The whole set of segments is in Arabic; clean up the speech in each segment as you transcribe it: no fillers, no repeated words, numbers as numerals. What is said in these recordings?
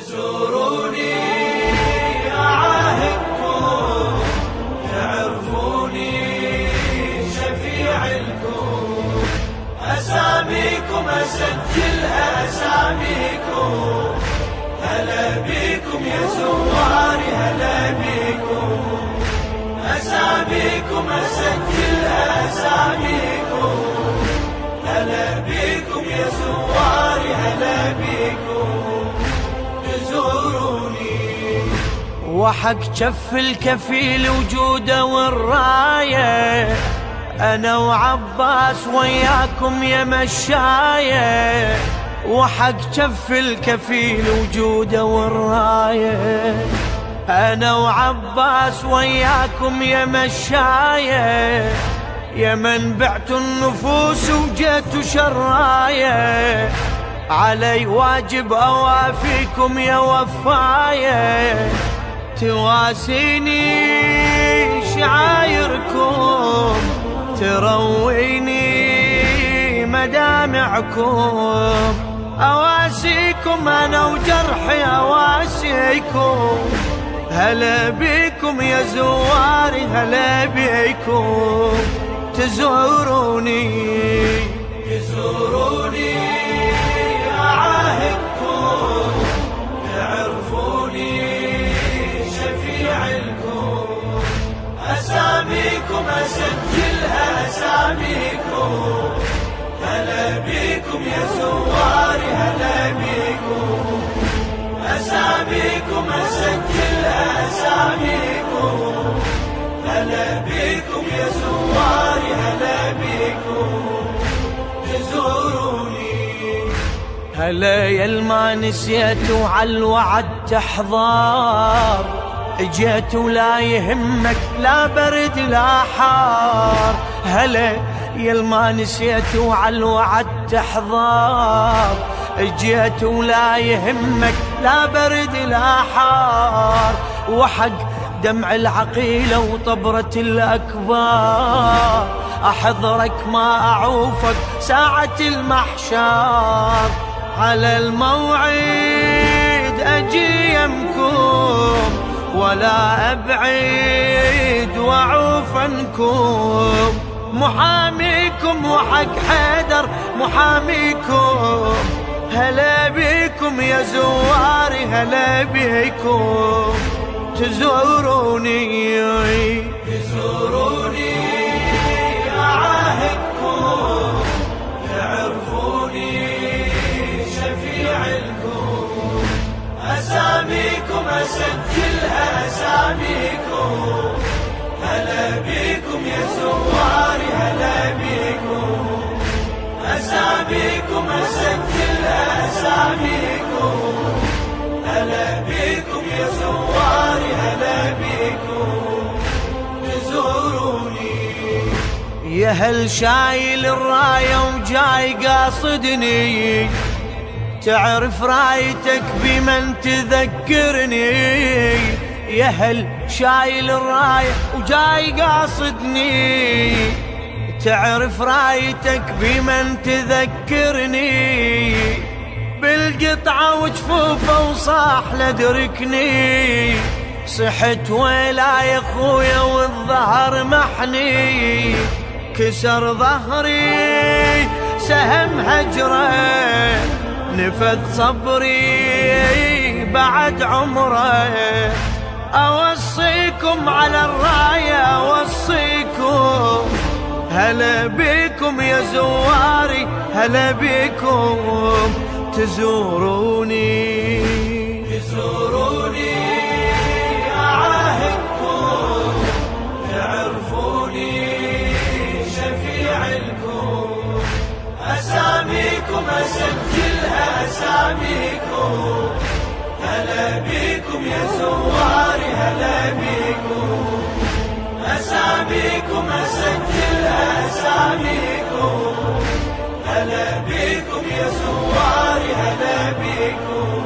تزوروني أعاهدكم تعرفوني شفيع الكون، أساميكم أسجلها أساميكم، هلا بيكم يا زواري هلا بيكم، أساميكم أسجلها أساميكم، هلا بيكم يا زواري هلا بيكم تزوروني. وحق جف الكفيل وجوده والراية، أنا وعباس وياكم يا مشاية، وحق جف الكفيل وجوده والراية، أنا وعباس وياكم يا مشاية، يا من بعتوا النفوس وجيتوا شراية، علي واجب أوافيكم يا وفاية، تواسيني شعايركم ترويني مدامعكم، أواسيكم أنا وجرحي أواسيكم، هلا بيكم يا زواري هلا بيكم تزوروني. تزوروني أعاهدكم تعرفوني شفيع الكون، أساميكم أسجلها أساميكم، هلا بيكم يا زواري هلا بيكم، أساميكم أسجلها أساميكم، هلا بيكم يا زواري هلا بيكم تزوروني. هلا يا الما نسيتوا عالوعد تحضار، اجيت ولا يهمك لا برد لا حار، هلا يا الما نسيتوا عالوعد تحضار، اجيت ولا يهمك لا برد لا حار، وحق دمع العقيلة وطبرة الأكبار، أحضرك ما أعوفك ساعة المحشر، على الموعد أجي يمكم ولا أبعد وأعوف عنكم، محاميكم وحق حيدر محاميكم، هلا بيكم يا زواري هلا بيكم تزوروني. تزوروني أعاهدكم تعرفوني شفيع الكون، أساميكم أسجلها أساميكم، هلا بيكم يا زواري هلا بيكم، أساميكم أسجلها أساميكم، هلا بيكم يا زواري هلا بيكم تزوروني. يا هل شايل الراية وجاي قاصدني، تعرف رايتك بمن تذكرني، يا هل شايل الراية وجاي قاصدني، تعرف رايتك بمن تذكرني، بالقطعة وجفوفه وصاح لدركني، صحت ويلا يا خويا والظهر محني، كسر ظهري سهم هجره نفذ صبري بعد عمره، أوصيكم على الراية أوصيكم، هلا بيكم يا زواري هلا بيكم تزوروني. تزوروني أعاهدكم تعرفوني شفيع الكون، أساميكم أسجلها أساميكم، هلا بيكم يا زواري هلا بيكم، أساميكم أسجلها أساميكم، هلا بيكم يا زواري هلا بيكم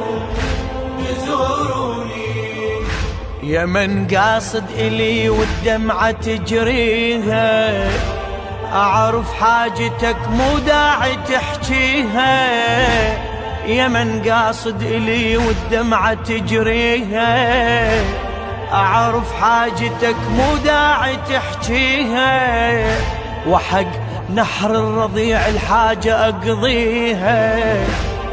تزوروني. يا من قاصد إلي والدمعة تجريها، أعرف حاجتك مو داعي تحكيها، يا من قاصد إلي والدمعة تجريها، أعرف حاجتك مو داعي تحكيها، وحق نحر الرضيع الحاجة أقضيها.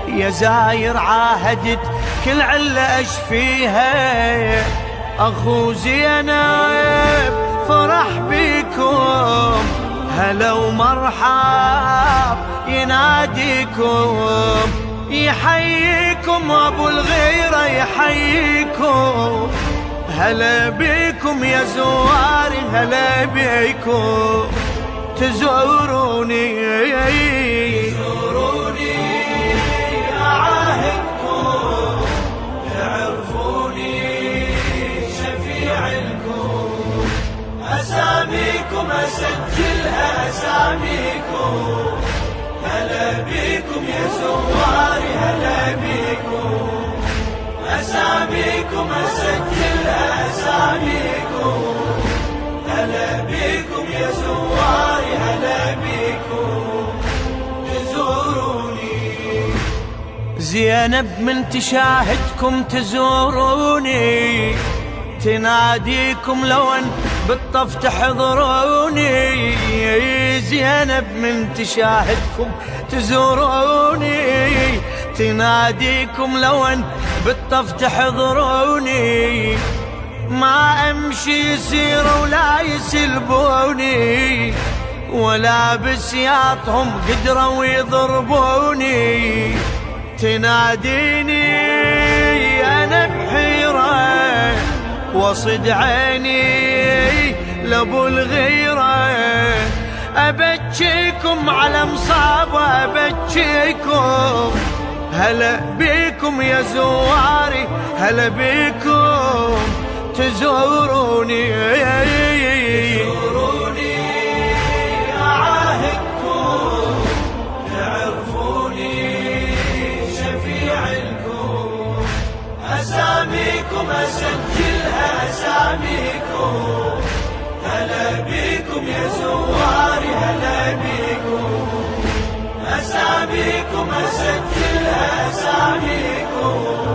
يا زاير عاهدت كل علة أشفيها، أخو زينب فرح بيكم هلا ومرحب يناديكم، يحييكم أبو الغيرة يحييكم، هلا بيكم يا زواري هلا بيكم، تزوروني أعاهدكم تعرفوني شفيع لكم، أساميكم أسجلها أساميكم، هلا بيكم يا زواري هلا بيكم، أساميكم أسجلها أساميكم، هلا بيكم يا زواري هلا بيكم، تزوروني. زينب من تشاهدكم تزوروني، تناديكم لو ان بالطف تحضروني، زينب من تشاهدكم تزوروني، تناديكم لو ان بالطف تحضروني، ما امشي يسير ولا يسلبوني، ولا بسياطهم قدروا يضربوني، تناديني انا بحيرة وصد عيني لابو الغيرة، ابكيكم على مصابة ابكيكم، هلا بيكم يا زواري هلا بيكم، تزوروني أعاهدكم تعرفوني شفيع لكم، أساميكم أسجلها أساميكم، هلا بيكم يا زواري هلا بيكم، أساميكم أسجلها أساميكم،